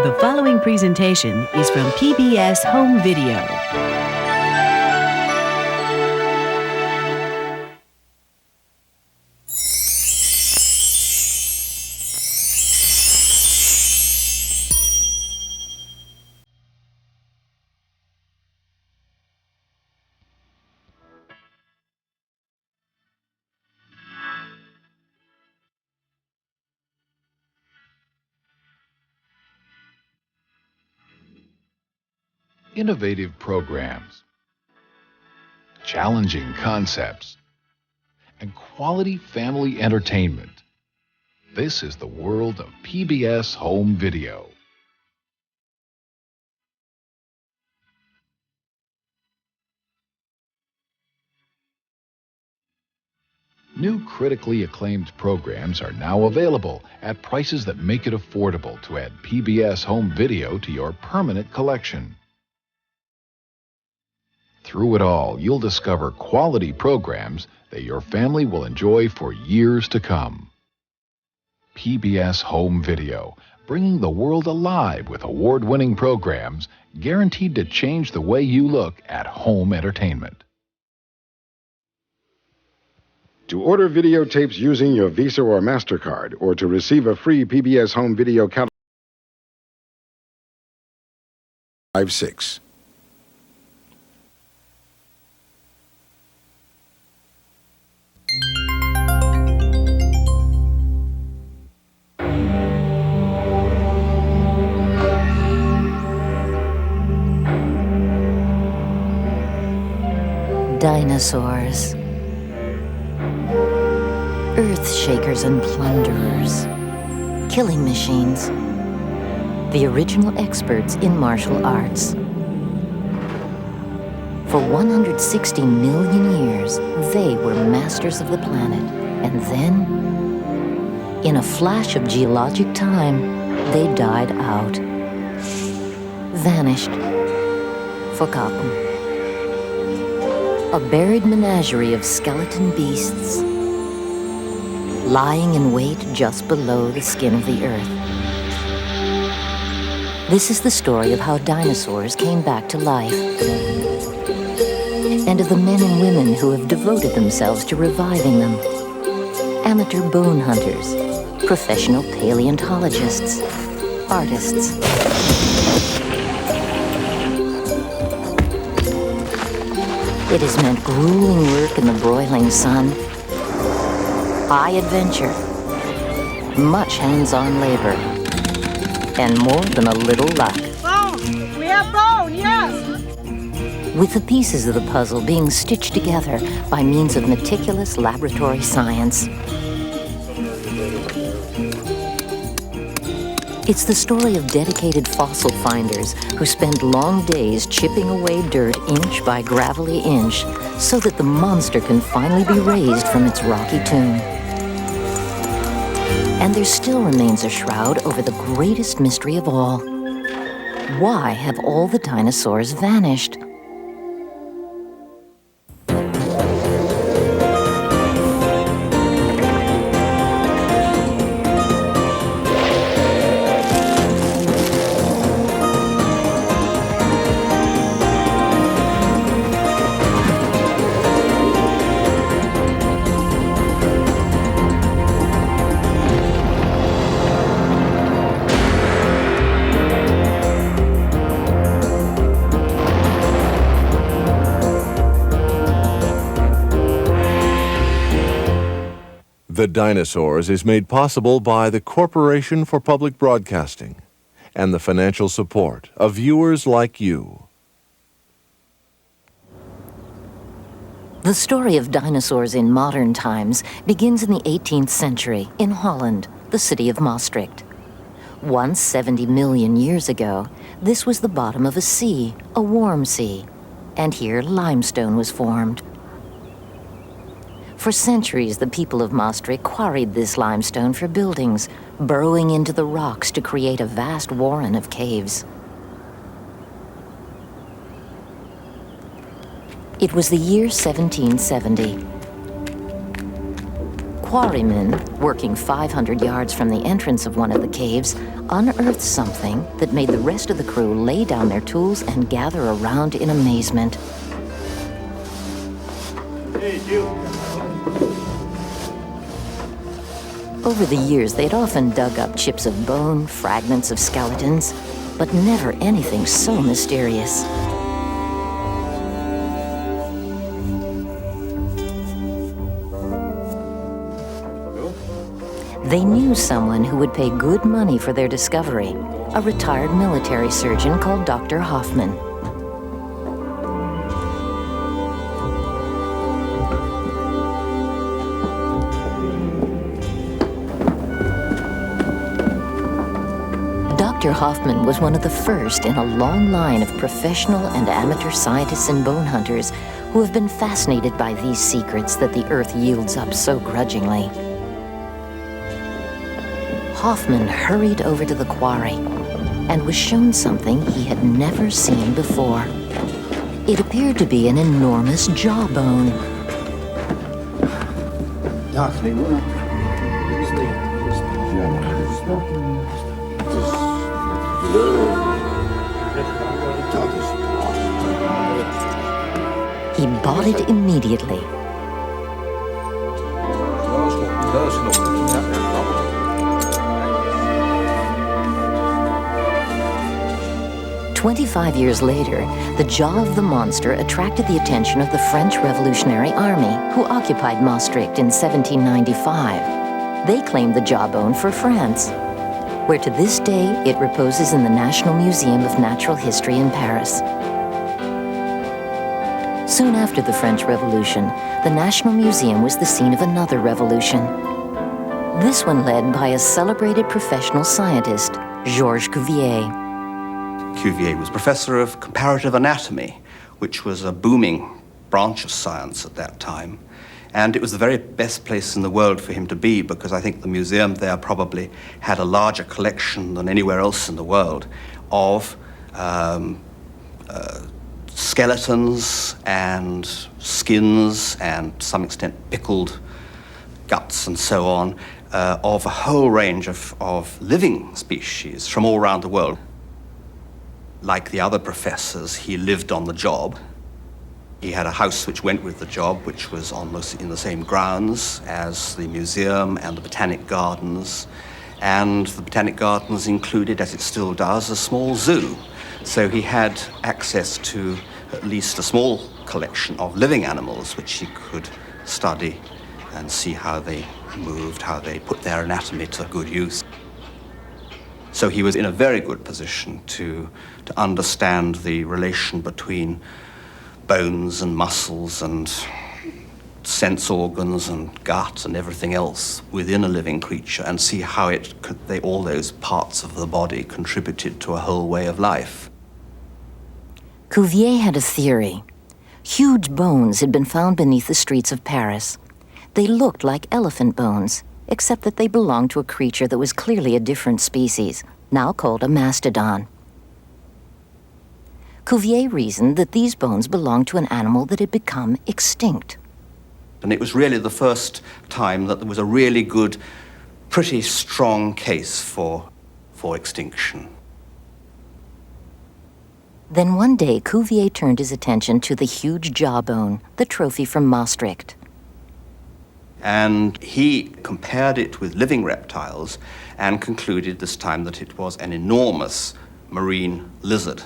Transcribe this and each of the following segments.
The following presentation is from PBS Home Video. Innovative programs, challenging concepts, and quality family entertainment. This is the world of PBS Home Video. New critically acclaimed programs are now available at prices that make it affordable to add PBS Home Video to your permanent collection. Through it all, you'll discover quality programs that your family will enjoy for years to come. PBS Home Video, bringing the world alive with award-winning programs guaranteed to change the way you look at home entertainment. To order videotapes using your Visa or MasterCard, or to receive a free PBS Home Video catalog, 56. Dinosaurs. Earth shakers and plunderers. Killing machines. The original experts in martial arts. For 160 million years, they were masters of the planet. And then, in a flash of geologic time, they died out. Vanished. Forgotten. A buried menagerie of skeleton beasts, lying in wait just below the skin of the earth. This is the story of how dinosaurs came back to life, and of the men and women who have devoted themselves to reviving them. Amateur bone hunters, professional paleontologists, artists. It has meant grueling work in the broiling sun, high adventure, much hands-on labor, and more than a little luck. Bone! We have bone, yes! With the pieces of the puzzle being stitched together by means of meticulous laboratory science. It's the story of dedicated fossil finders who spend long days chipping away dirt inch by gravelly inch so that the monster can finally be raised from its rocky tomb. And there still remains a shroud over the greatest mystery of all. Why have all the dinosaurs vanished? The Dinosaurs is made possible by the Corporation for Public Broadcasting and the financial support of viewers like you. The story of dinosaurs in modern times begins in the 18th century in Holland, the city of Maastricht. Once 70 million years ago, this was the bottom of a sea, a warm sea, and here limestone was formed. For centuries, the people of Maastricht quarried this limestone for buildings, burrowing into the rocks to create a vast warren of caves. It was the year 1770. quarrymen, working 500 yards from the entrance of one of the caves, unearthed something that made the rest of the crew lay down their tools and gather around in amazement. Hey, you. Over the years, they'd often dug up chips of bone, fragments of skeletons, but never anything so mysterious. They knew someone who would pay good money for their discovery, a retired military surgeon called Dr. Hoffman. Dr. Hoffman was one of the first in a long line of professional and amateur scientists and bone hunters who have been fascinated by these secrets that the Earth yields up so grudgingly. Hoffman hurried over to the quarry and was shown something he had never seen before. It appeared to be an enormous jawbone. He bought it immediately. "25 years later, the jaw of the monster attracted the attention of the French Revolutionary Army, who occupied Maastricht in 1795. They claimed the jawbone for France, where to this day it reposes in the National Museum of Natural History in Paris. Soon after the French Revolution, the National Museum was the scene of another revolution. This one led by a celebrated professional scientist, Georges Cuvier. Cuvier was professor of comparative anatomy, which was a booming branch of science at that time. And it was the very best place in the world for him to be, because I think the museum there probably had a larger collection than anywhere else in the world of skeletons and skins and, to some extent, pickled guts and so on, of a whole range of living species from all around the world. Like the other professors, he lived on the job. He had a house which went with the job, which was almost in the same grounds as the museum and the Botanic Gardens. And the Botanic Gardens included, as it still does, a small zoo. So he had access to at least a small collection of living animals, which he could study and see how they moved, how they put their anatomy to good use. So he was in a very good position to understand the relation between bones and muscles and sense organs and gut and everything else within a living creature, and see how all those parts of the body contributed to a whole way of life. Cuvier had a theory. Huge bones had been found beneath the streets of Paris. They looked like elephant bones, except that they belonged to a creature that was clearly a different species, now called a mastodon. Cuvier reasoned that these bones belonged to an animal that had become extinct. And it was really the first time that there was a really good, pretty strong case for extinction. Then one day, Cuvier turned his attention to the huge jawbone, the trophy from Maastricht. And he compared it with living reptiles and concluded this time that it was an enormous marine lizard.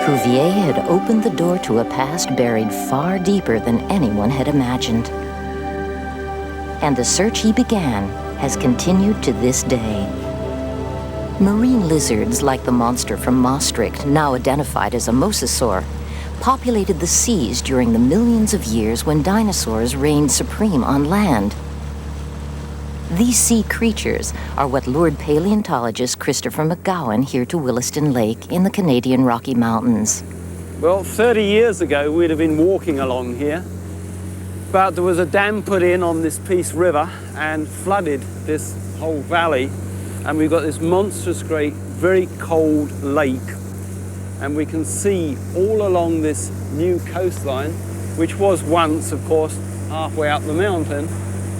Cuvier had opened the door to a past buried far deeper than anyone had imagined. And the search he began has continued to this day. Marine lizards, like the monster from Maastricht, now identified as a mosasaur, populated the seas during the millions of years when dinosaurs reigned supreme on land. These sea creatures are what lured paleontologist Christopher McGowan here to Williston Lake in the Canadian Rocky Mountains. Well, 30 years ago, we'd have been walking along here, but there was a dam put in on this Peace River and flooded this whole valley, and we've got this monstrous great, very cold lake, and we can see all along this new coastline, which was once, of course, halfway up the mountain.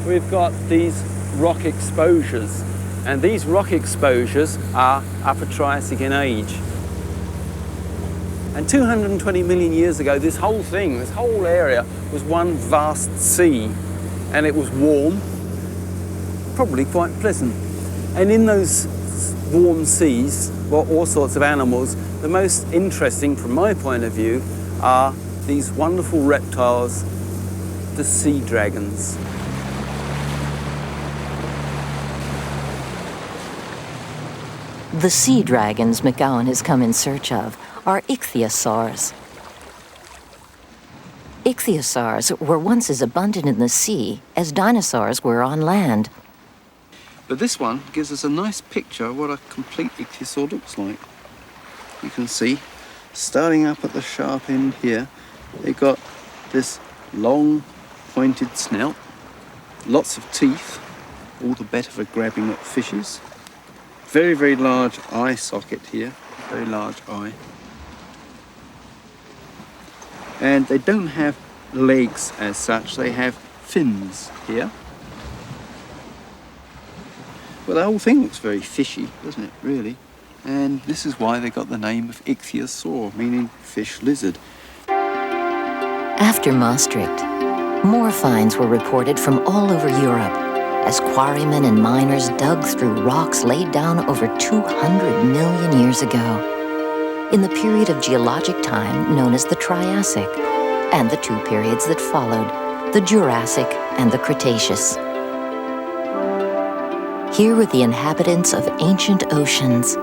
we've got these rock exposures. And these rock exposures are Upper Triassic in age. And 220 million years ago, this whole thing, this whole area was one vast sea. And it was warm, probably quite pleasant. And in those warm seas were all sorts of animals. The most interesting, from my point of view, are these wonderful reptiles, the sea dragons. The sea dragons McGowan has come in search of are ichthyosaurs. Ichthyosaurs were once as abundant in the sea as dinosaurs were on land. But this one gives us a nice picture of what a complete ichthyosaur looks like. You can see, starting up at the sharp end here, they've got this long, pointed snout, lots of teeth, all the better for grabbing at fishes. Very, very large eye socket here, very large eye. And they don't have legs as such, they have fins here. Well, the whole thing looks very fishy, doesn't it, really? And this is why they got the name of ichthyosaur, meaning fish lizard. After Maastricht, more finds were reported from all over Europe as quarrymen and miners dug through rocks laid down over 200 million years ago, in the period of geologic time known as the Triassic, and the two periods that followed, the Jurassic and the Cretaceous. Here were the inhabitants of ancient oceans,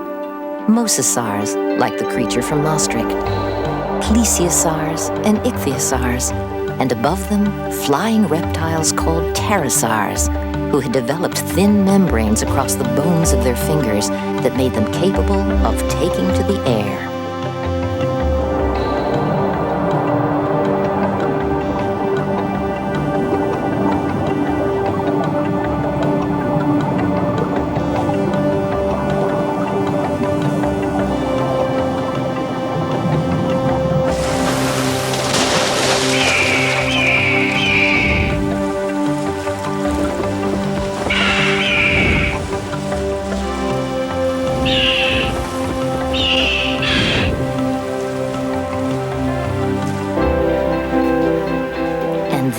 mosasaurs, like the creature from Maastricht, plesiosaurs and ichthyosaurs, and above them, flying reptiles called pterosaurs, who had developed thin membranes across the bones of their fingers that made them capable of taking to the air.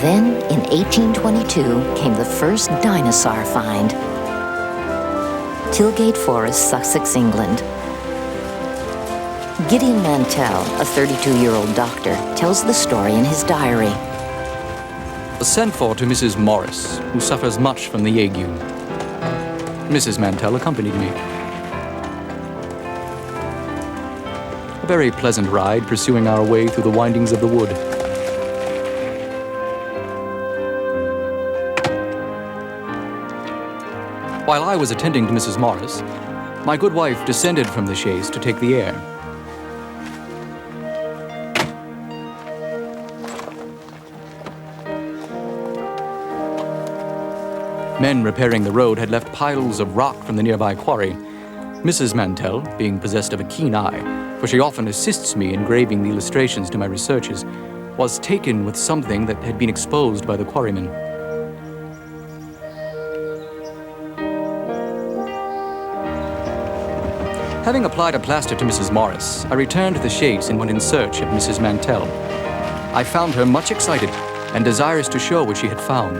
Then, in 1822, came the first dinosaur find. Tilgate Forest, Sussex, England. Gideon Mantell, a 32-year-old doctor, tells the story in his diary. Was sent for to Mrs. Morris, who suffers much from the ague. Mrs. Mantell accompanied me. A very pleasant ride, pursuing our way through the windings of the wood. While I was attending to Mrs. Morris, my good wife descended from the chaise to take the air. Men repairing the road had left piles of rock from the nearby quarry. Mrs. Mantell, being possessed of a keen eye, for she often assists me in engraving the illustrations to my researches, was taken with something that had been exposed by the quarrymen. Having applied a plaster to Mrs. Morris, I returned to the chaise and went in search of Mrs. Mantell. I found her much excited and desirous to show what she had found.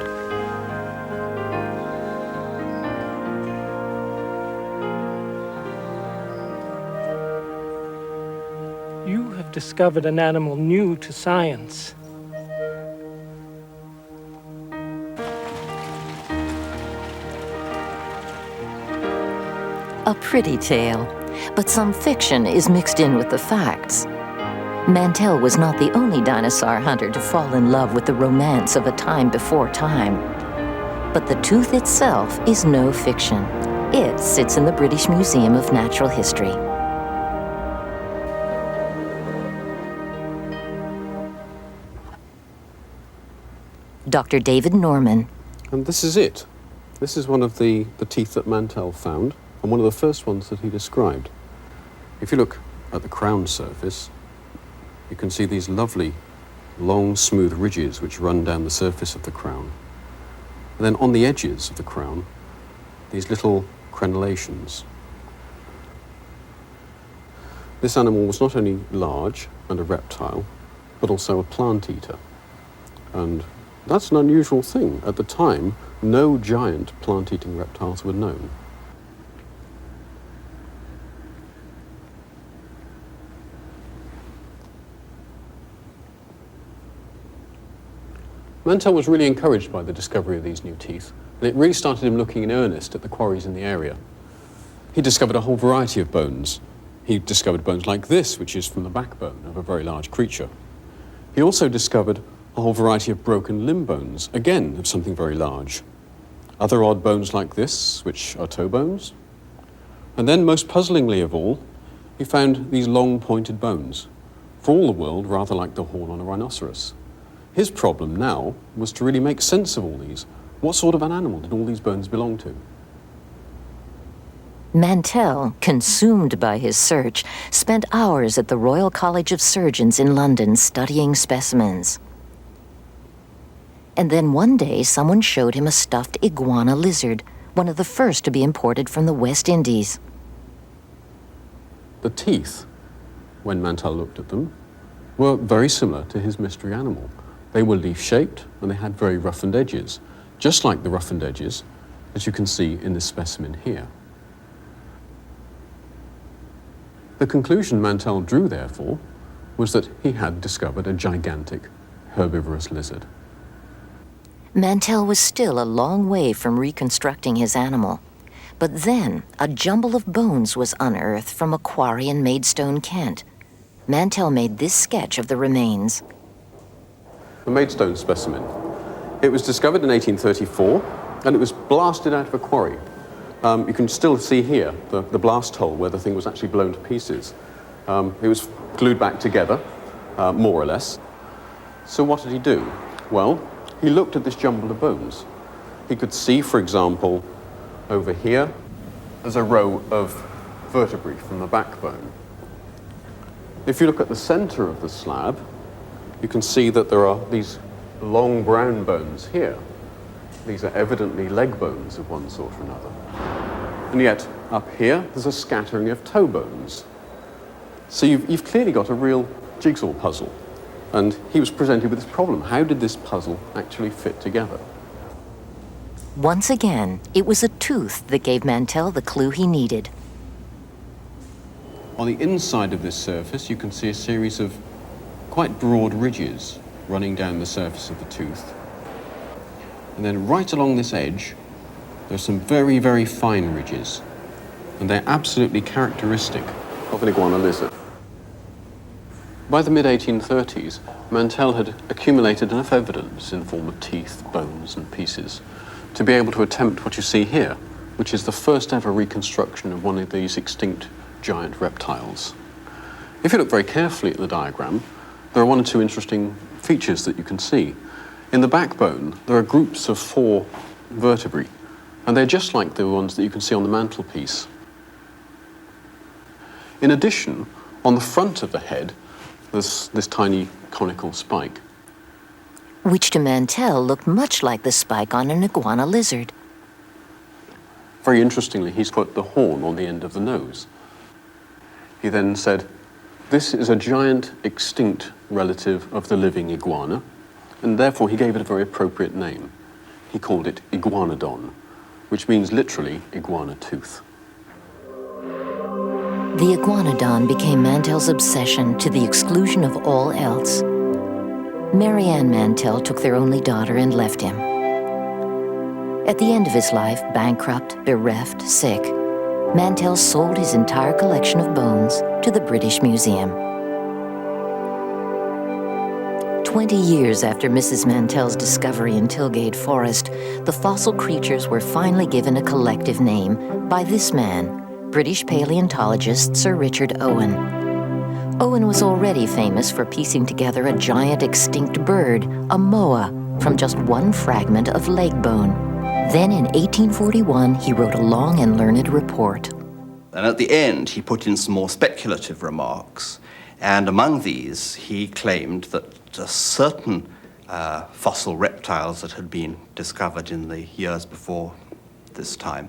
You have discovered an animal new to science. A pretty tale, but some fiction is mixed in with the facts. Mantell was not the only dinosaur hunter to fall in love with the romance of a time before time. But the tooth itself is no fiction. It sits in the British Museum of Natural History. Dr. David Norman. And this is it. This is one of the teeth that Mantell found, and one of the first ones that he described. If you look at the crown surface, you can see these lovely, long, smooth ridges which run down the surface of the crown. And then on the edges of the crown, these little crenellations. This animal was not only large and a reptile, but also a plant eater. And that's an unusual thing. At the time, no giant plant-eating reptiles were known. Mantell was really encouraged by the discovery of these new teeth, and it really started him looking in earnest at the quarries in the area. He discovered a whole variety of bones. He discovered bones like this, which is from the backbone of a very large creature. He also discovered a whole variety of broken limb bones, again of something very large. Other odd bones like this, which are toe bones. And then, most puzzlingly of all, he found these long pointed bones, for all the world rather like the horn on a rhinoceros. His problem now was to really make sense of all these. What sort of an animal did all these bones belong to? Mantell, consumed by his search, spent hours at the Royal College of Surgeons in London studying specimens. And then one day, someone showed him a stuffed iguana lizard, one of the first to be imported from the West Indies. The teeth, when Mantell looked at them, were very similar to his mystery animal. They were leaf-shaped, and they had very roughened edges, just like the roughened edges that you can see in this specimen here. The conclusion Mantell drew, therefore, was that he had discovered a gigantic herbivorous lizard. Mantell was still a long way from reconstructing his animal. But then, a jumble of bones was unearthed from a quarry in Maidstone, Kent. Mantell made this sketch of the remains. The Maidstone specimen. It was discovered in 1834, and it was blasted out of a quarry. You can still see here the blast hole where the thing was actually blown to pieces. It was glued back together, more or less. So what did he do? Well, he looked at this jumble of bones. He could see, for example, over here, there's a row of vertebrae from the backbone. If you look at the center of the slab, you can see that there are these long brown bones here. These are evidently leg bones of one sort or another. And yet, up here, there's a scattering of toe bones. So you've clearly got a real jigsaw puzzle. And he was presented with this problem. How did this puzzle actually fit together? Once again, it was a tooth that gave Mantell the clue he needed. On the inside of this surface, you can see a series of quite broad ridges running down the surface of the tooth. And then right along this edge, there's some very, very fine ridges. And they're absolutely characteristic of an iguana lizard. By the mid-1830s, Mantell had accumulated enough evidence in the form of teeth, bones, and pieces to be able to attempt what you see here, which is the first ever reconstruction of one of these extinct giant reptiles. If you look very carefully at the diagram, there are one or two interesting features that you can see. In the backbone, there are groups of 4 vertebrae, and they're just like the ones that you can see on the mantelpiece. In addition, on the front of the head, there's this tiny conical spike. Which to Mantell looked much like the spike on an iguana lizard. Very interestingly, he's put the horn on the end of the nose. He then said, this is a giant extinct relative of the living iguana, and therefore he gave it a very appropriate name. He called it iguanodon, which means literally iguana tooth. The iguanodon became Mantell's obsession to the exclusion of all else. Mary Ann Mantell took their only daughter and left him. At the end of his life, bankrupt, bereft, sick, Mantell sold his entire collection of bones to the British Museum. 20 years after Mrs. Mantell's discovery in Tilgate Forest, the fossil creatures were finally given a collective name by this man, British paleontologist Sir Richard Owen. Owen was already famous for piecing together a giant extinct bird, a moa, from just one fragment of leg bone. Then in 1841, he wrote a long and learned report. And at the end, he put in some more speculative remarks. And among these, he claimed that a certain fossil reptiles that had been discovered in the years before this time,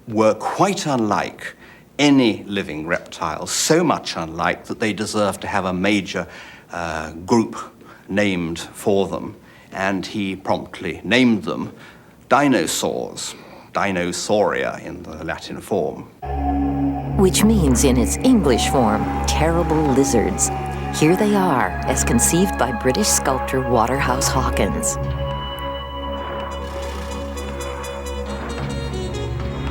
were quite unlike any living reptile, so much unlike that they deserve to have a major group named for them, and he promptly named them dinosaurs, Dinosauria in the Latin form. Which means in its English form, terrible lizards. Here they are, as conceived by British sculptor Waterhouse Hawkins.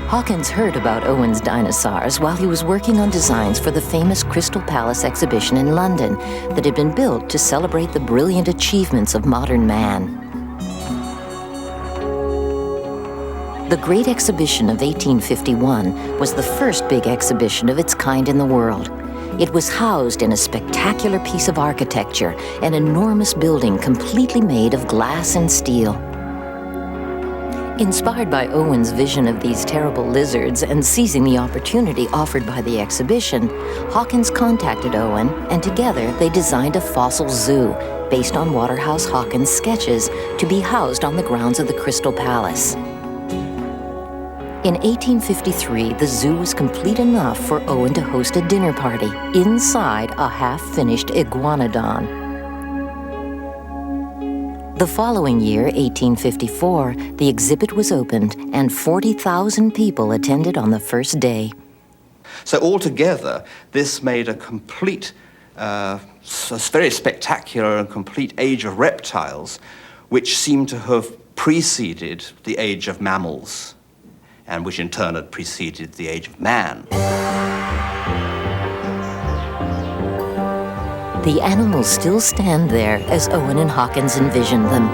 Hawkins heard about Owen's dinosaurs while he was working on designs for the famous Crystal Palace exhibition in London that had been built to celebrate the brilliant achievements of modern man. The Great Exhibition of 1851 was the first big exhibition of its kind in the world. It was housed in a spectacular piece of architecture, an enormous building completely made of glass and steel. Inspired by Owen's vision of these terrible lizards and seizing the opportunity offered by the exhibition, Hawkins contacted Owen, and together they designed a fossil zoo based on Waterhouse Hawkins' sketches to be housed on the grounds of the Crystal Palace. In 1853, the zoo was complete enough for Owen to host a dinner party inside a half-finished iguanodon. The following year, 1854, the exhibit was opened and 40,000 people attended on the first day. So altogether, this made a complete, very spectacular and complete age of reptiles, which seemed to have preceded the age of mammals, and which in turn had preceded the age of man. The animals still stand there as Owen and Hawkins envisioned them.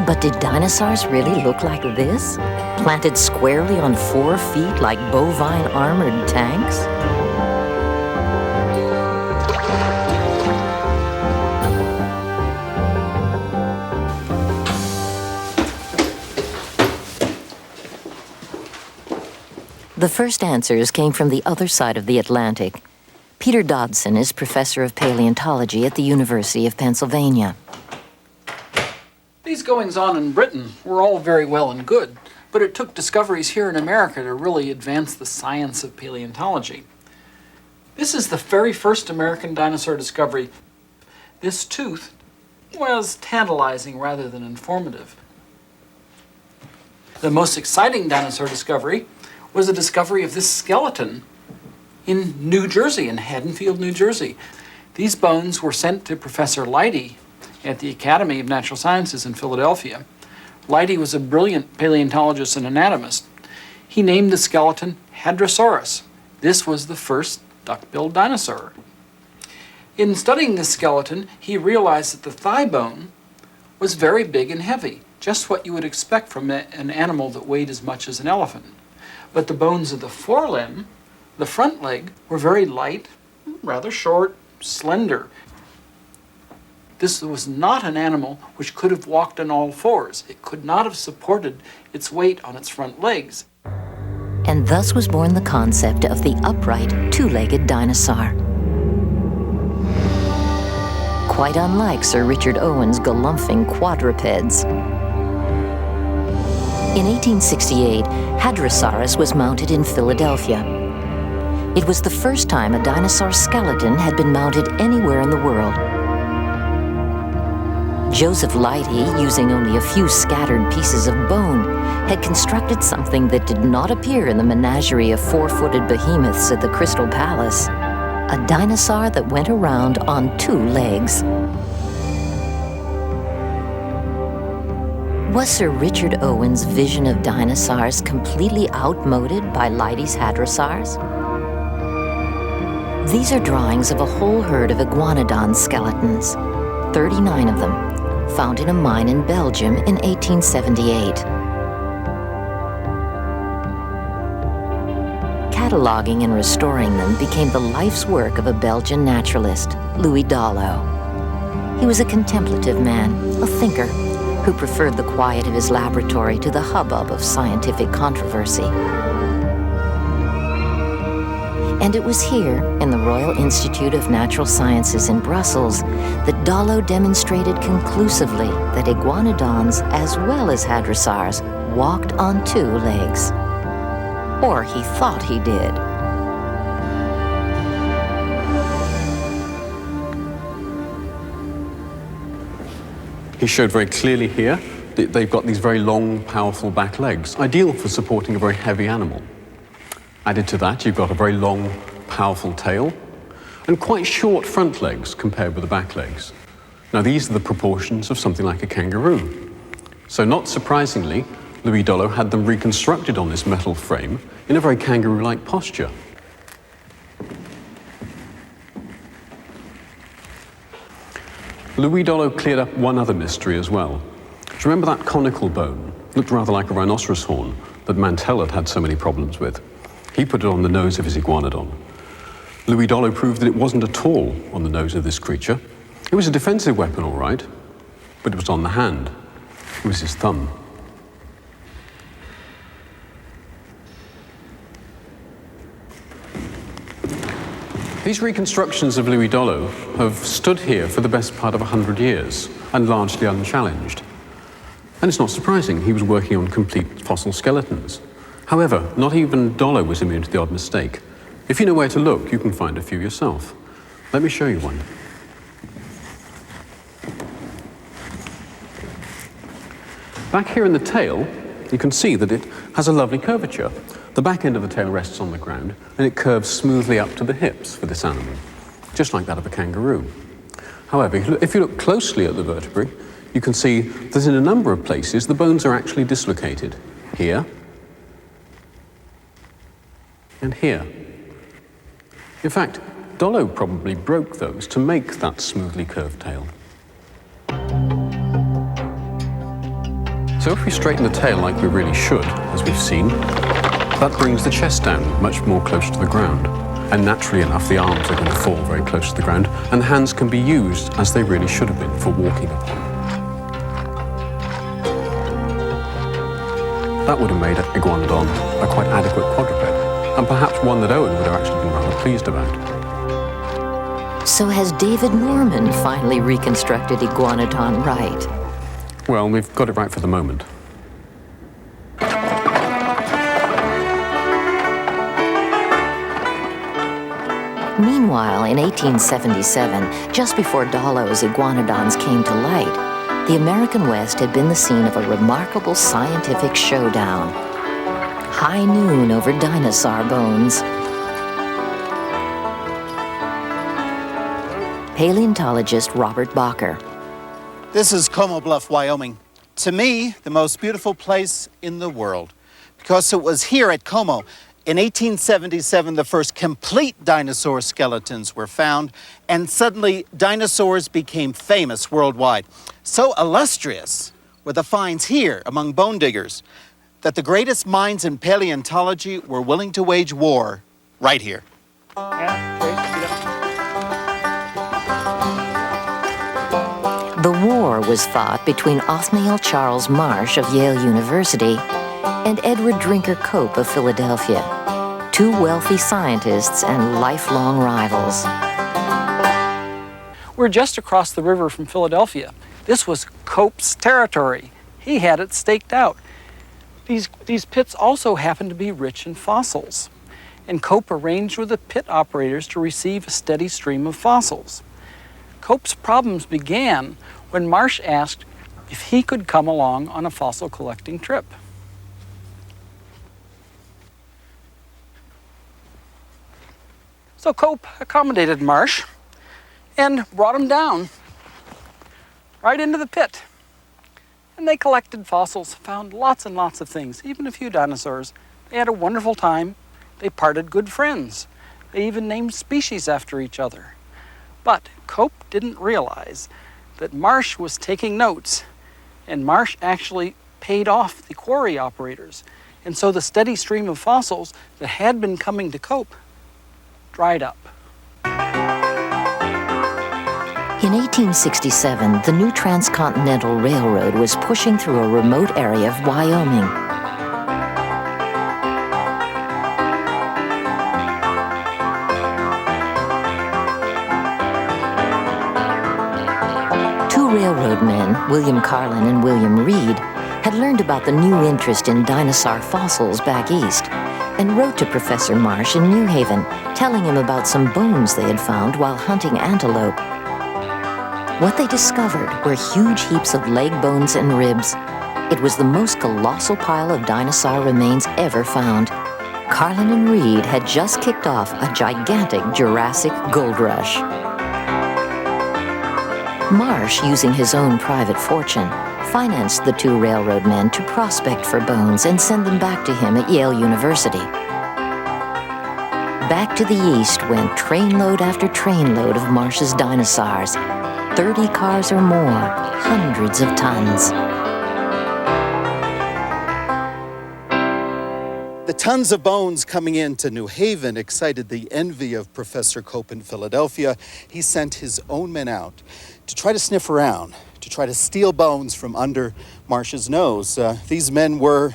But did dinosaurs really look like this? Planted squarely on 4 feet like bovine armored tanks? The first answers came from the other side of the Atlantic. Peter Dodson is professor of paleontology at the University of Pennsylvania. These goings-on in Britain were all very well and good, but it took discoveries here in America to really advance the science of paleontology. This is the very first American dinosaur discovery. This tooth was tantalizing rather than informative. The most exciting dinosaur discovery was the discovery of this skeleton in New Jersey, in Haddonfield, New Jersey. These bones were sent to Professor Leidy at the Academy of Natural Sciences in Philadelphia. Leidy was a brilliant paleontologist and anatomist. He named the skeleton Hadrosaurus. This was the first duck-billed dinosaur. In studying this skeleton, he realized that the thigh bone was very big and heavy, just what you would expect from an animal that weighed as much as an elephant. But the bones of the forelimb, the front leg, were very light, rather short, slender. This was not an animal which could have walked on all fours. It could not have supported its weight on its front legs. And thus was born the concept of the upright, two-legged dinosaur. Quite unlike Sir Richard Owen's galumphing quadrupeds. In 1868, Hadrosaurus was mounted in Philadelphia. It was the first time a dinosaur skeleton had been mounted anywhere in the world. Joseph Leidy, using only a few scattered pieces of bone, had constructed something that did not appear in the menagerie of 4-footed behemoths at the Crystal Palace. A dinosaur that went around on 2 legs. Was Sir Richard Owen's vision of dinosaurs completely outmoded by Leidy's hadrosaurs? These are drawings of a whole herd of iguanodon skeletons, 39 of them, found in a mine in Belgium in 1878. cataloging and restoring them became the life's work of a Belgian naturalist, Louis Dallo. He was a contemplative man, a thinker, who preferred the quiet of his laboratory to the hubbub of scientific controversy. And it was here, in the Royal Institute of Natural Sciences in Brussels, that Dallo demonstrated conclusively that iguanodons, as well as hadrosaurs, walked on two legs. Or he thought he did. He showed very clearly here that they've got these very long, powerful back legs, ideal for supporting a very heavy animal. Added to that, you've got a very long, powerful tail and quite short front legs compared with the back legs. Now, these are the proportions of something like a kangaroo. So not surprisingly, Louis Dallo had them reconstructed on this metal frame in a very kangaroo-like posture. Louis Dallo cleared up one other mystery as well. Do you remember that conical bone? Looked rather like a rhinoceros horn that Mantell had had so many problems with. He put it on the nose of his iguanodon. Louis Dallo proved that it wasn't at all on the nose of this creature. It was a defensive weapon, all right, but it was on the hand. It was his thumb. These reconstructions of Louis Dallo have stood here for the best part of 100 years and largely unchallenged. And it's not surprising, he was working on complete fossil skeletons. However, not even Dallo was immune to the odd mistake. If you know where to look, you can find a few yourself. Let me show you one. Back here in the tail, you can see that it has a lovely curvature. The back end of the tail rests on the ground, and it curves smoothly up to the hips for this animal, just like that of a kangaroo. However, if you look closely at the vertebrae, you can see that in a number of places, the bones are actually dislocated. Here, and here. In fact, Dallo probably broke those to make that smoothly curved tail. So if we straighten the tail like we really should, as we've seen, that brings the chest down much more close to the ground. And naturally enough, the arms are going to fall very close to the ground, and the hands can be used as they really should have been for walking upon. That would have made Iguanodon a quite adequate quadruped, and perhaps one that Owen would have actually been rather pleased about. So has David Norman finally reconstructed Iguanodon right? Well, we've got it right for the moment. Meanwhile, in 1877, just before Dallo's iguanodons came to light, the American West had been the scene of a remarkable scientific showdown. High noon over dinosaur bones. Paleontologist Robert Bacher. This is Como Bluff, Wyoming. To me, the most beautiful place in the world, because it was here at Como in 1877 the first complete dinosaur skeletons were found, and suddenly dinosaurs became famous worldwide. So illustrious were the finds here among bone diggers that the greatest minds in paleontology were willing to wage war right here. The war was fought between Othniel Charles Marsh of Yale University and Edward Drinker Cope of Philadelphia, two wealthy scientists and lifelong rivals. We're just across the river from Philadelphia. This was Cope's territory. He had it staked out. These pits also happened to be rich in fossils, and Cope arranged with the pit operators to receive a steady stream of fossils. Cope's problems began when Marsh asked if he could come along on a fossil collecting trip. So Cope accommodated Marsh and brought him down right into the pit. And they collected fossils, found lots and lots of things, even a few dinosaurs. They had a wonderful time. They parted good friends. They even named species after each other. But Cope didn't realize that Marsh was taking notes, and Marsh actually paid off the quarry operators. And so the steady stream of fossils that had been coming to Cope dried up. In 1867, the new Transcontinental Railroad was pushing through a remote area of Wyoming. Two railroad men, William Carlin and William Reed, had learned about the new interest in dinosaur fossils back east and wrote to Professor Marsh in New Haven, telling him about some bones they had found while hunting antelope. What they discovered were huge heaps of leg bones and ribs. It was the most colossal pile of dinosaur remains ever found. Carlin and Reed had just kicked off a gigantic Jurassic gold rush. Marsh, using his own private fortune, financed the two railroad men to prospect for bones and send them back to him at Yale University. Back to the east went trainload after trainload of Marsh's dinosaurs. 30 cars or more, hundreds of tons. The tons of bones coming into New Haven excited the envy of Professor Cope in Philadelphia. He sent his own men out to try to sniff around, to try to steal bones from under Marsh's nose. These men were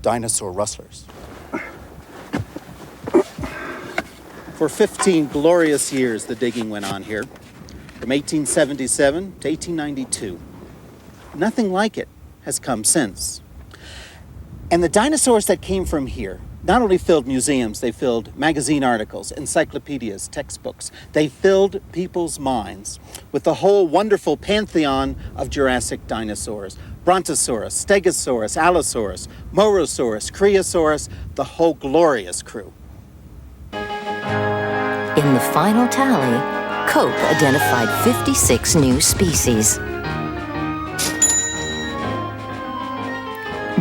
dinosaur rustlers. For 15 glorious years, the digging went on here. From 1877 to 1892. Nothing like it has come since. And the dinosaurs that came from here not only filled museums, they filled magazine articles, encyclopedias, textbooks. They filled people's minds with the whole wonderful pantheon of Jurassic dinosaurs. Brontosaurus, Stegosaurus, Allosaurus, Morosaurus, Creosaurus, the whole glorious crew. In the final tally, Cope identified 56 new species.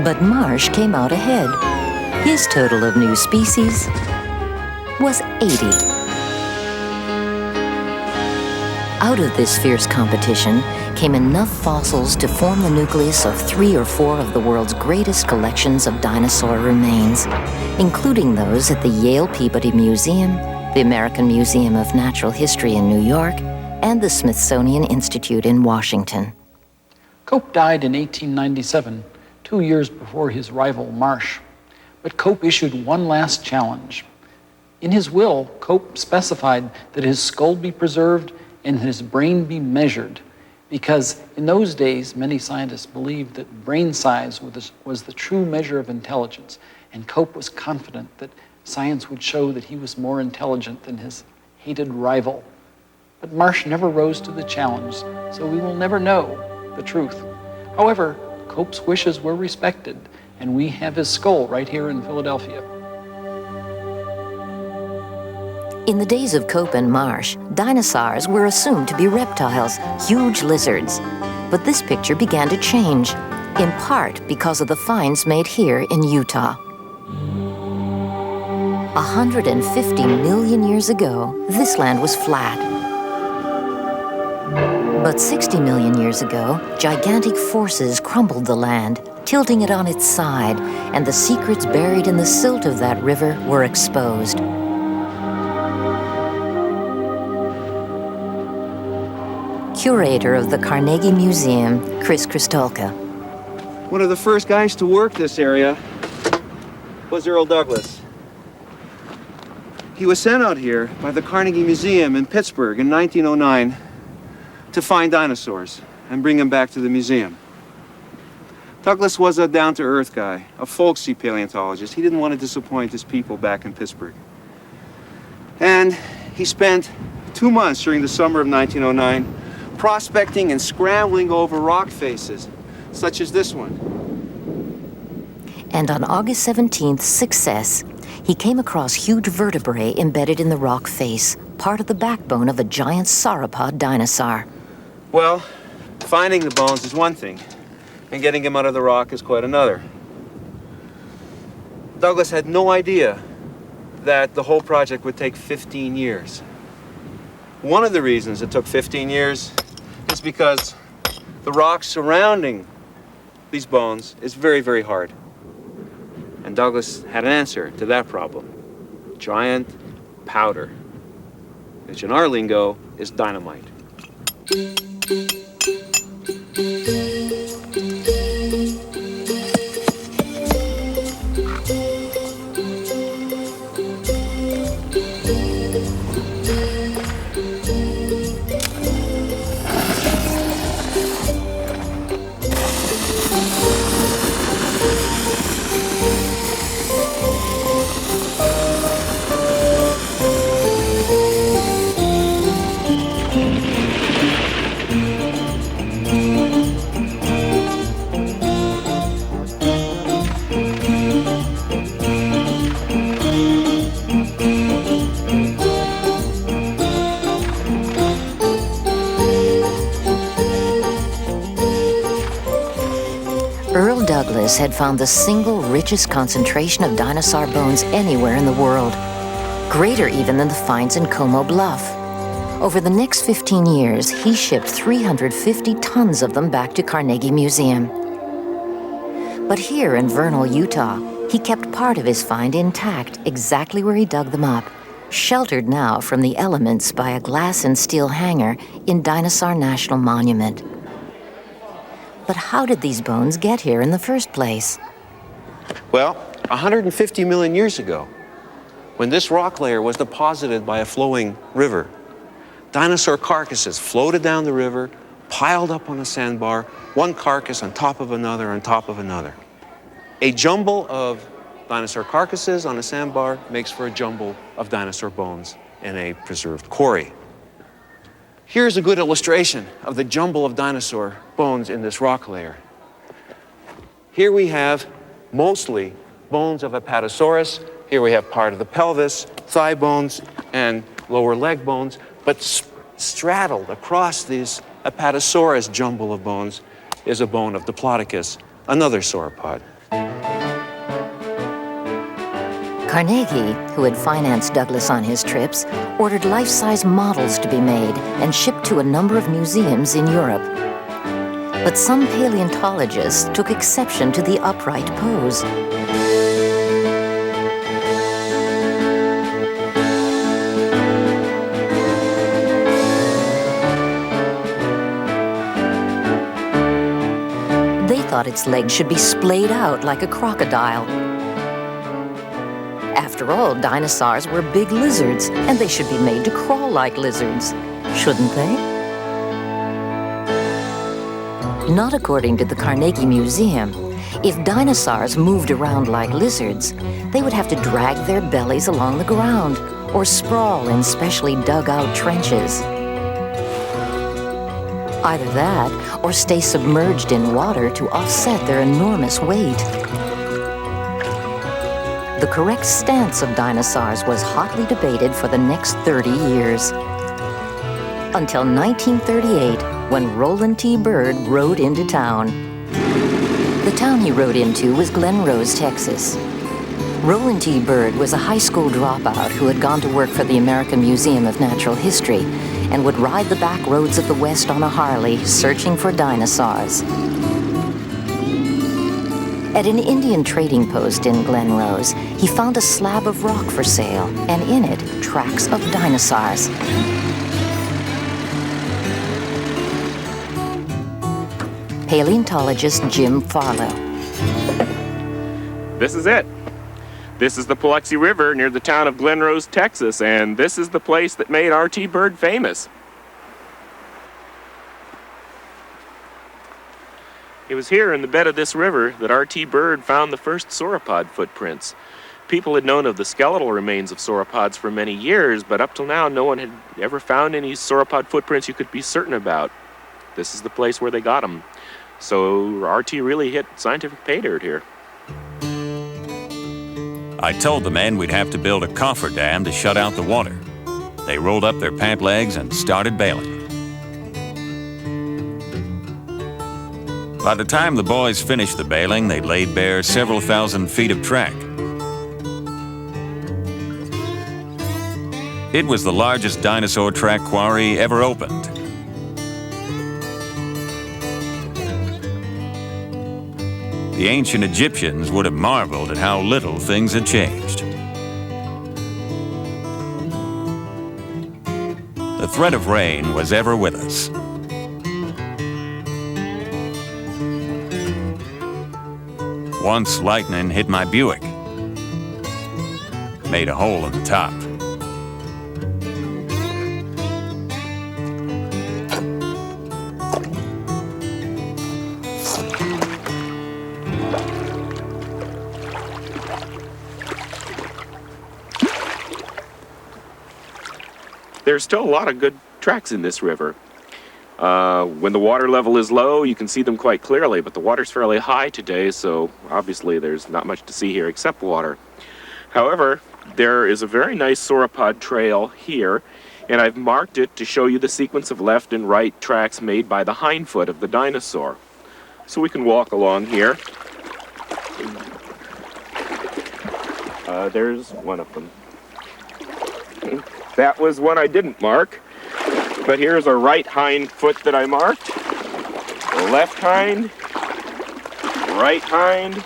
But Marsh came out ahead. His total of new species was 80. Out of this fierce competition came enough fossils to form the nucleus of 3 or 4 of the world's greatest collections of dinosaur remains, including those at the Yale Peabody Museum, the American Museum of Natural History in New York, and the Smithsonian Institute in Washington. Cope died in 1897, 2 years before his rival Marsh. But Cope issued one last challenge. In his will, Cope specified that his skull be preserved and his brain be measured, because in those days, many scientists believed that brain size was the true measure of intelligence, and Cope was confident that science would show that he was more intelligent than his hated rival. But Marsh never rose to the challenge, so we will never know the truth. However, Cope's wishes were respected, and we have his skull right here in Philadelphia. In the days of Cope and Marsh, dinosaurs were assumed to be reptiles, huge lizards. But this picture began to change, in part because of the finds made here in Utah. 150 million years ago, this land was flat. But 60 million years ago, gigantic forces crumbled the land, tilting it on its side, and the secrets buried in the silt of that river were exposed. Curator of the Carnegie Museum, Chris Kristolka. One of the first guys to work this area was Earl Douglas. He was sent out here by the Carnegie Museum in Pittsburgh in 1909 to find dinosaurs and bring them back to the museum. Douglas was a down-to-earth guy, a folksy paleontologist. He didn't want to disappoint his people back in Pittsburgh. And he spent 2 months during the summer of 1909 prospecting and scrambling over rock faces, such as this one. And on August 17th, success. He came across huge vertebrae embedded in the rock face, part of the backbone of a giant sauropod dinosaur. Well, finding the bones is one thing, and getting them out of the rock is quite another. Douglas had no idea that the whole project would take 15 years. One of the reasons it took 15 years is because the rock surrounding these bones is very, very hard. And Douglas had an answer to that problem. Giant powder, which in our lingo is dynamite. Douglas had found the single richest concentration of dinosaur bones anywhere in the world, greater even than the finds in Como Bluff. Over the next 15 years, he shipped 350 tons of them back to Carnegie Museum. But here in Vernal, Utah, he kept part of his find intact, exactly where he dug them up, sheltered now from the elements by a glass and steel hangar in Dinosaur National Monument. But how did these bones get here in the first place? Well, 150 million years ago, when this rock layer was deposited by a flowing river, dinosaur carcasses floated down the river, piled up on a sandbar, one carcass on top of another on top of another. A jumble of dinosaur carcasses on a sandbar makes for a jumble of dinosaur bones in a preserved quarry. Here's a good illustration of the jumble of dinosaur bones in this rock layer. Here we have mostly bones of Apatosaurus. Here we have part of the pelvis, thigh bones, and lower leg bones. But straddled across this Apatosaurus jumble of bones is a bone of Diplodocus, another sauropod. Carnegie, who had financed Douglas on his trips, ordered life-size models to be made and shipped to a number of museums in Europe. But some paleontologists took exception to the upright pose. They thought its legs should be splayed out like a crocodile. After all, dinosaurs were big lizards, and they should be made to crawl like lizards, shouldn't they? Not according to the Carnegie Museum. If dinosaurs moved around like lizards, they would have to drag their bellies along the ground or sprawl in specially dug-out trenches. Either that, or stay submerged in water to offset their enormous weight. The correct stance of dinosaurs was hotly debated for the next 30 years. Until 1938, when Roland T. Byrd rode into town. The town he rode into was Glen Rose, Texas. Roland T. Byrd was a high school dropout who had gone to work for the American Museum of Natural History and would ride the back roads of the West on a Harley, searching for dinosaurs. At an Indian trading post in Glen Rose, he found a slab of rock for sale, and in it, tracks of dinosaurs. Paleontologist Jim Farlow. This is it. This is the Paluxy River near the town of Glen Rose, Texas, and this is the place that made R.T. Byrd famous. It was here in the bed of this river that R.T. Byrd found the first sauropod footprints. People had known of the skeletal remains of sauropods for many years, but up till now no one had ever found any sauropod footprints you could be certain about. This is the place where they got them. So R.T. really hit scientific pay dirt here. I told the men we'd have to build a coffer dam to shut out the water. They rolled up their pant legs and started bailing. By the time the boys finished the bailing, they'd laid bare several thousand feet of track. It was the largest dinosaur track quarry ever opened. The ancient Egyptians would have marveled at how little things had changed. The threat of rain was ever with us. Once lightning hit my Buick, made a hole in the top. There's still a lot of good tracks in this river. When the water level is low, you can see them quite clearly, but the water's fairly high today, so obviously there's not much to see here except water. However, there is a very nice sauropod trail here, and I've marked it to show you the sequence of left and right tracks made by the hindfoot of the dinosaur. So we can walk along here. There's one of them. That was one I didn't mark, but here's a right hind foot that I marked, a left hind, right hind,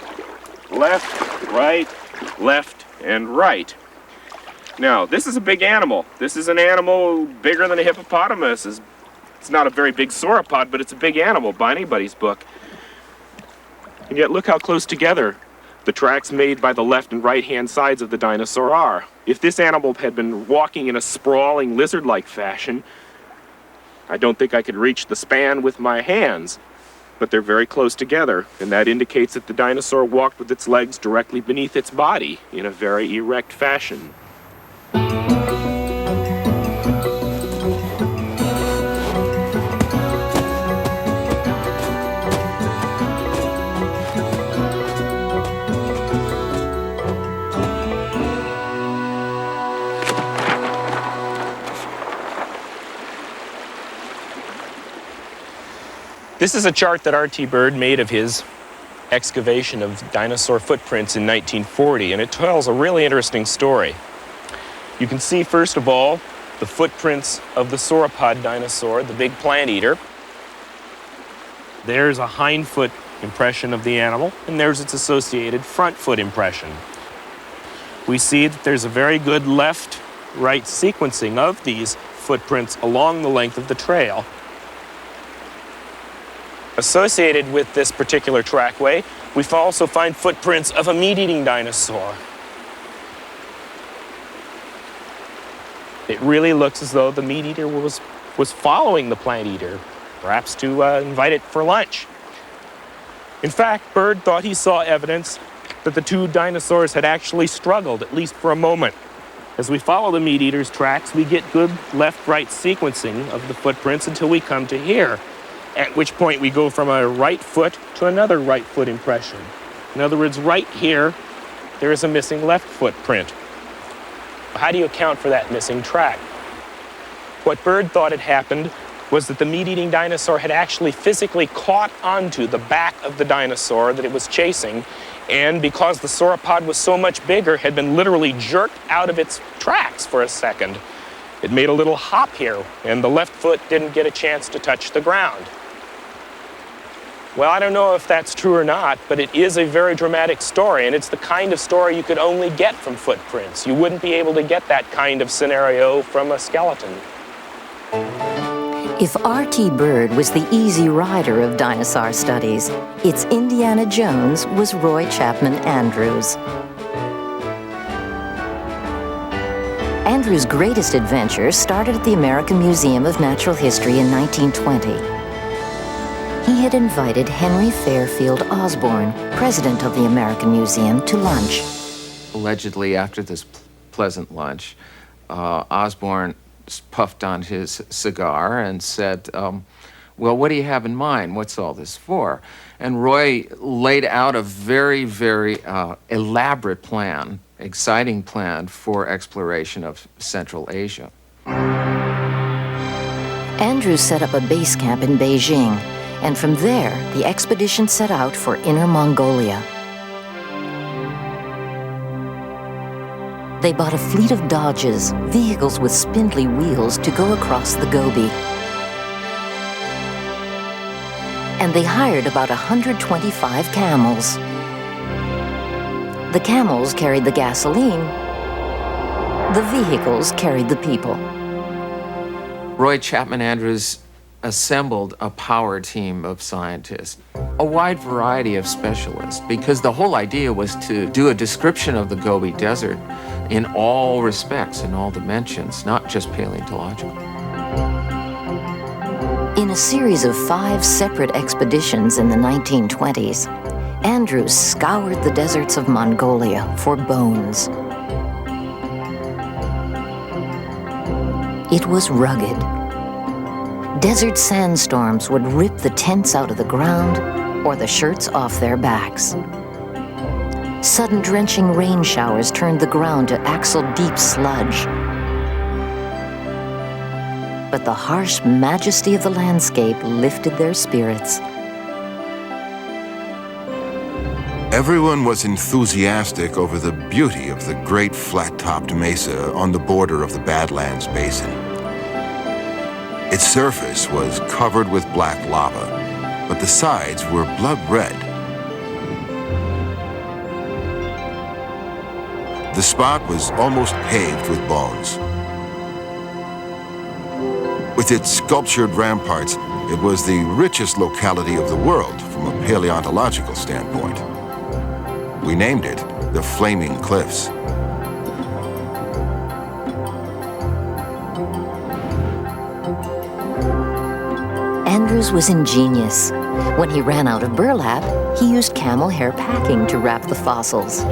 left, right, left, and right. Now, this is a big animal. This is an animal bigger than a hippopotamus. It's not a very big sauropod, but it's a big animal by anybody's book. And yet look how close together the tracks made by the left and right-hand sides of the dinosaur are. If this animal had been walking in a sprawling lizard-like fashion, I don't think I could reach the span with my hands, but they're very close together, and that indicates that the dinosaur walked with its legs directly beneath its body in a very erect fashion. This is a chart that R.T. Byrd made of his excavation of dinosaur footprints in 1940, and it tells a really interesting story. You can see, first of all, the footprints of the sauropod dinosaur, the big plant eater. There's a hindfoot impression of the animal, and there's its associated front foot impression. We see that there's a very good left-right sequencing of these footprints along the length of the trail. Associated with this particular trackway, we also find footprints of a meat-eating dinosaur. It really looks as though the meat-eater was following the plant-eater, perhaps to invite it for lunch. In fact, Byrd thought he saw evidence that the two dinosaurs had actually struggled, at least for a moment. As we follow the meat-eater's tracks, we get good left-right sequencing of the footprints until we come to here, at which point we go from a right foot to another right foot impression. In other words, right here, there is a missing left footprint. How do you account for that missing track? What Byrd thought had happened was that the meat-eating dinosaur had actually physically caught onto the back of the dinosaur that it was chasing, and because the sauropod was so much bigger, had been literally jerked out of its tracks for a second. It made a little hop here, and the left foot didn't get a chance to touch the ground. Well, I don't know if that's true or not, but it is a very dramatic story, and it's the kind of story you could only get from footprints. You wouldn't be able to get that kind of scenario from a skeleton. If R.T. Byrd was the easy rider of dinosaur studies, its Indiana Jones was Roy Chapman Andrews. Andrews' greatest adventure started at the American Museum of Natural History in 1920. He had invited Henry Fairfield Osborn, president of the American Museum, to lunch. Allegedly, after this pleasant lunch, Osborn puffed on his cigar and said, well, what do you have in mind? What's all this for? And Roy laid out a very, very elaborate plan, exciting plan for exploration of Central Asia. Andrews set up a base camp in Beijing, and from there, the expedition set out for Inner Mongolia. They bought a fleet of Dodges, vehicles with spindly wheels, to go across the Gobi. and they hired about 125 camels. The camels carried the gasoline. The vehicles carried the people. Roy Chapman Andrews assembled a power team of scientists, a wide variety of specialists, because the whole idea was to do a description of the Gobi Desert in all respects, in all dimensions, not just paleontological. In a series of 5 separate expeditions in the 1920s, Andrews scoured the deserts of Mongolia for bones. It was rugged. Desert sandstorms would rip the tents out of the ground or the shirts off their backs. Sudden drenching rain showers turned the ground to axle-deep sludge. But the harsh majesty of the landscape lifted their spirits. Everyone was enthusiastic over the beauty of the great flat-topped mesa on the border of the Badlands Basin. Its surface was covered with black lava, but the sides were blood red. The spot was almost paved with bones. With its sculptured ramparts, it was the richest locality of the world from a paleontological standpoint. We named it the Flaming Cliffs. Andrews was ingenious. When he ran out of burlap, he used camel hair packing to wrap the fossils.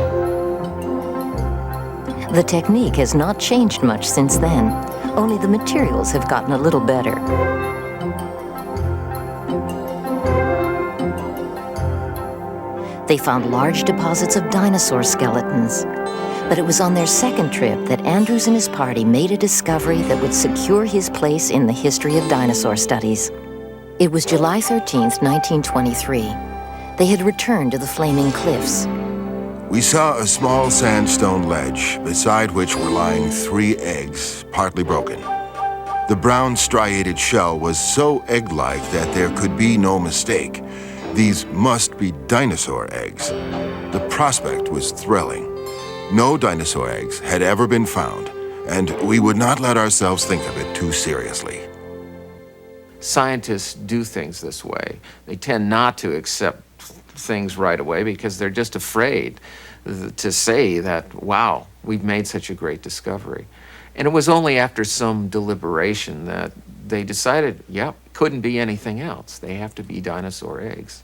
The technique has not changed much since then, only the materials have gotten a little better. They found large deposits of dinosaur skeletons, but it was on their second trip that Andrews and his party made a discovery that would secure his place in the history of dinosaur studies. It was July 13th, 1923. They had returned to the Flaming Cliffs. We saw a small sandstone ledge, beside which were lying 3 eggs, partly broken. The brown striated shell was so egg-like that there could be no mistake. These must be dinosaur eggs. The prospect was thrilling. No dinosaur eggs had ever been found, and we would not let ourselves think of it too seriously. Scientists do things this way. They tend not to accept things right away because they're just afraid to say that, wow, we've made such a great discovery. And it was only after some deliberation that they decided, yep, couldn't be anything else. They have to be dinosaur eggs.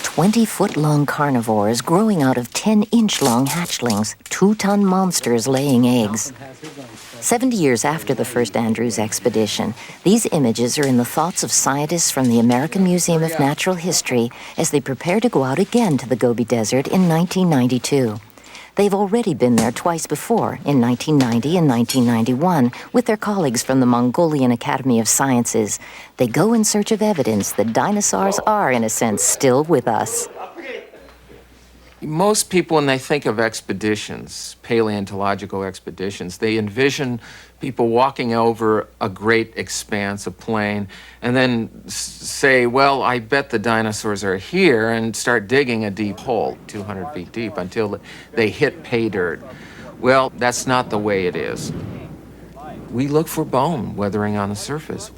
20-foot-long carnivores growing out of 10-inch-long hatchlings, 2-ton monsters laying eggs. 70 years after the first Andrews expedition, these images are in the thoughts of scientists from the American Museum of Natural History as they prepare to go out again to the Gobi Desert in 1992. They've already been there twice before, in 1990 and 1991, with their colleagues from the Mongolian Academy of Sciences. They go in search of evidence that dinosaurs are, in a sense, still with us. Most people, when they think of expeditions, paleontological expeditions, they envision people walking over a great expanse of plain and then say, well, I bet the dinosaurs are here, and start digging a deep hole, 200 feet deep, until they hit pay dirt. Well, that's not the way it is. We look for bone weathering on the surface.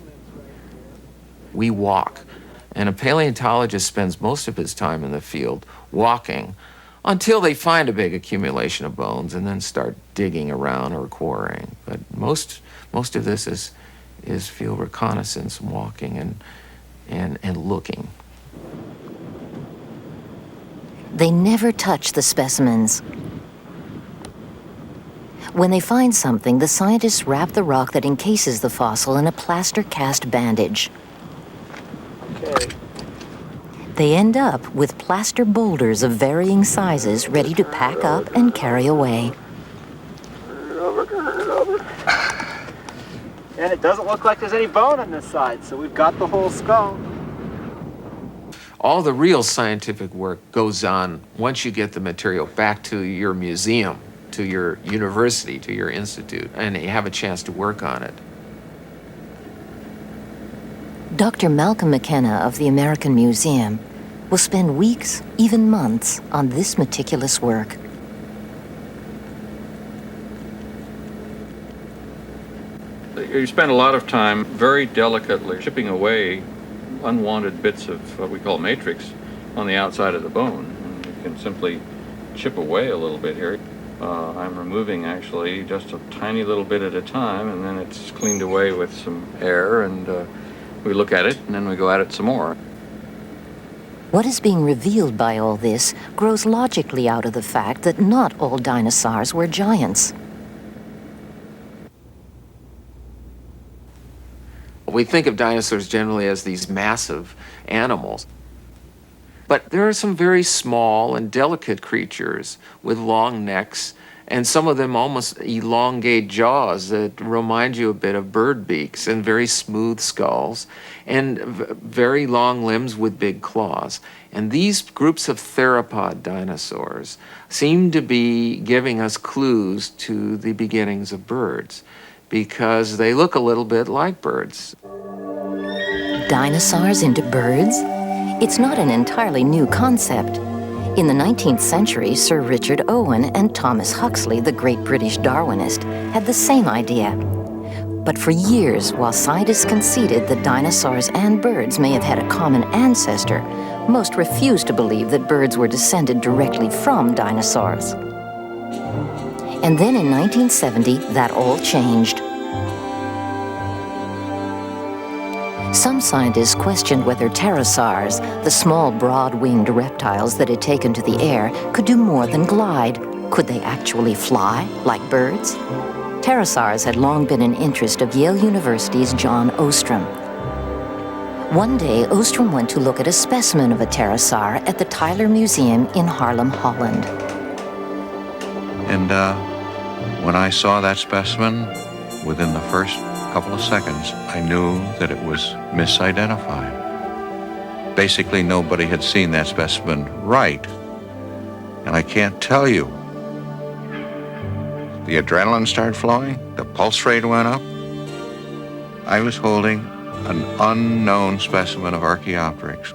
We walk. And a paleontologist spends most of his time in the field walking until they find a big accumulation of bones and then start digging around or quarrying. But most of this is field reconnaissance, walking and looking. They never touch the specimens. When they find something, the scientists wrap the rock that encases the fossil in a plaster cast bandage. Okay. They end up with plaster boulders of varying sizes ready to pack up and carry away. And it doesn't look like there's any bone on this side, so we've got the whole skull. All the real scientific work goes on once you get the material back to your museum, to your university, to your institute, and you have a chance to work on it. Dr. Malcolm McKenna of the American Museum will spend weeks, even months, on this meticulous work. You spend a lot of time very delicately chipping away unwanted bits of what we call matrix on the outside of the bone. And you can simply chip away a little bit here. I'm removing actually just a tiny little bit at a time, and then it's cleaned away with some air, and we look at it, and then we go at it some more. What is being revealed by all this grows logically out of the fact that not all dinosaurs were giants. We think of dinosaurs generally as these massive animals. But there are some very small and delicate creatures with long necks, and some of them almost elongate jaws that remind you a bit of bird beaks, and very smooth skulls, and very long limbs with big claws. And these groups of theropod dinosaurs seem to be giving us clues to the beginnings of birds, because they look a little bit like birds. Dinosaurs into birds? It's not an entirely new concept. In the 19th century, Sir Richard Owen and Thomas Huxley, the great British Darwinist, had the same idea. But for years, while scientists conceded that dinosaurs and birds may have had a common ancestor, most refused to believe that birds were descended directly from dinosaurs. And then in 1970, that all changed. Some scientists questioned whether pterosaurs, the small, broad-winged reptiles that had taken to the air, could do more than glide. Could they actually fly, like birds? Pterosaurs had long been an interest of Yale University's John Ostrom. One day, Ostrom went to look at a specimen of a pterosaur at the Tyler Museum in Haarlem, Holland. And when I saw that specimen, within the first couple of seconds, I knew that it was misidentified. Basically, nobody had seen that specimen right. And I can't tell you. The adrenaline started flowing, the pulse rate went up. I was holding an unknown specimen of Archaeopteryx.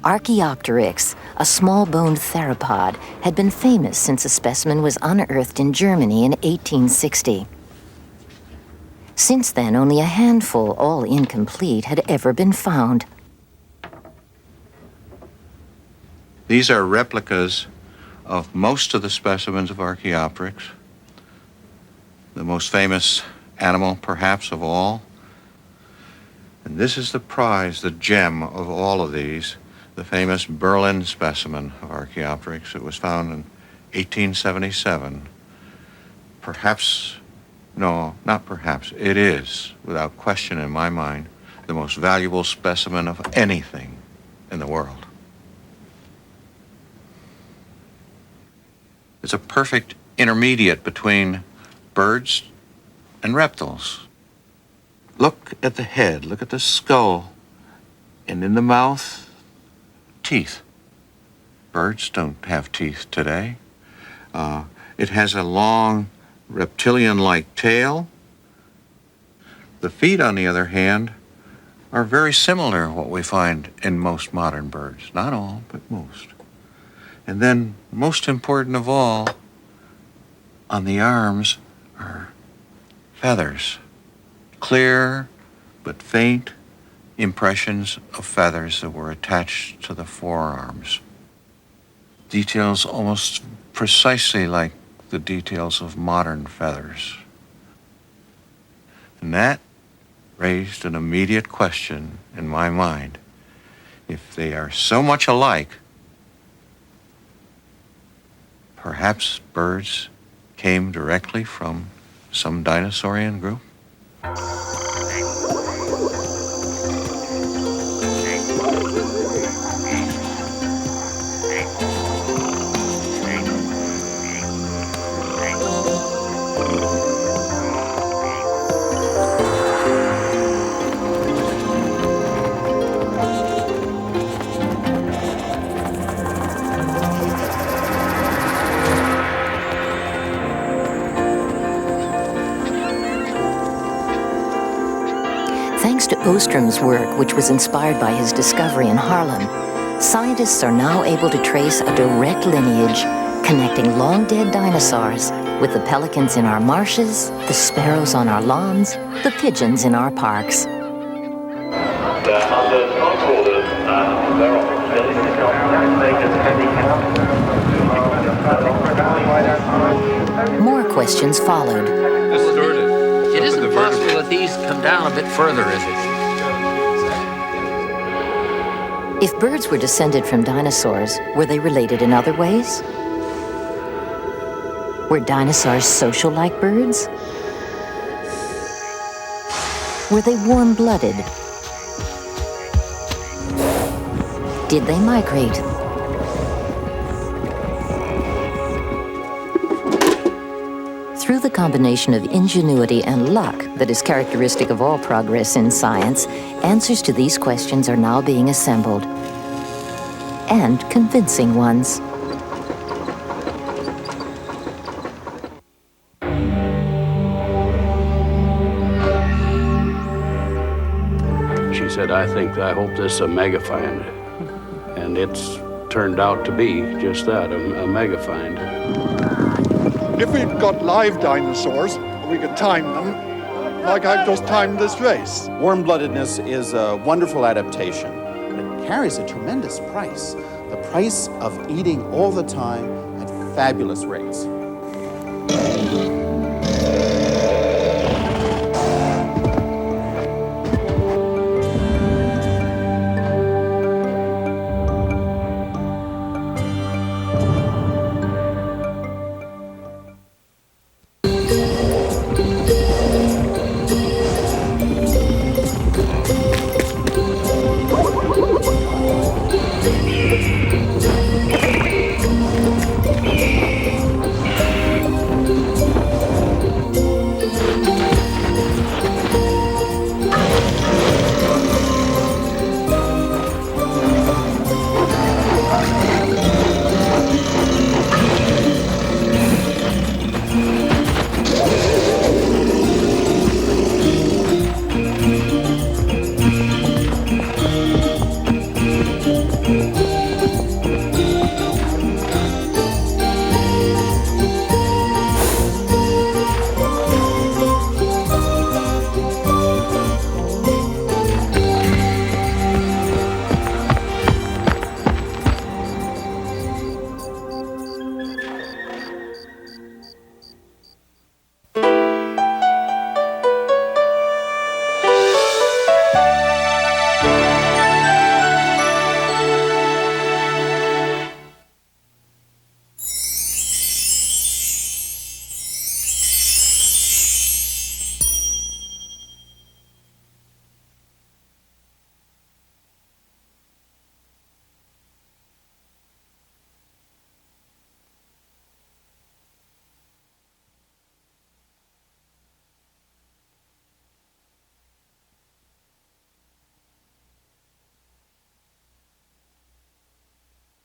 Archaeopteryx, a small-boned theropod, had been famous since a specimen was unearthed in Germany in 1860. Since then, only a handful, all incomplete, had ever been found. These are replicas of most of the specimens of Archaeopteryx. The most famous animal, perhaps, of all. And this is the prize, the gem of all of these, the famous Berlin specimen of Archaeopteryx. It was found in 1877. Perhaps, no, not perhaps, it is, without question in my mind, the most valuable specimen of anything in the world. It's a perfect intermediate between birds and reptiles. Look at the head, look at the skull, and in the mouth, teeth. Birds don't have teeth today. It has a long reptilian-like tail. The feet, on the other hand, are very similar to what we find in most modern birds. Not all, but most. And then, most important of all, on the arms are feathers. Clear but faint impressions of feathers that were attached to the forearms. Details almost precisely like the details of modern feathers. And that raised an immediate question in my mind. If they are so much alike, perhaps birds came directly from some dinosaurian group? Thanks to Ostrom's work, which was inspired by his discovery in Haarlem, scientists are now able to trace a direct lineage connecting long-dead dinosaurs with the pelicans in our marshes, the sparrows on our lawns, the pigeons in our parks. More questions followed. It isn't possible that these come down a bit further, is it? If birds were descended from dinosaurs, were they related in other ways? Were dinosaurs social like birds? Were they warm-blooded? Did they migrate? Through the combination of ingenuity and luck that is characteristic of all progress in science, answers to these questions are now being assembled, and convincing ones. She said, I hope this is a megafind. And it's turned out to be just that, a megafind. If we'd got live dinosaurs, we could time them like I've just timed this race. Warm-bloodedness is a wonderful adaptation. It carries a tremendous price. The price of eating all the time at fabulous rates.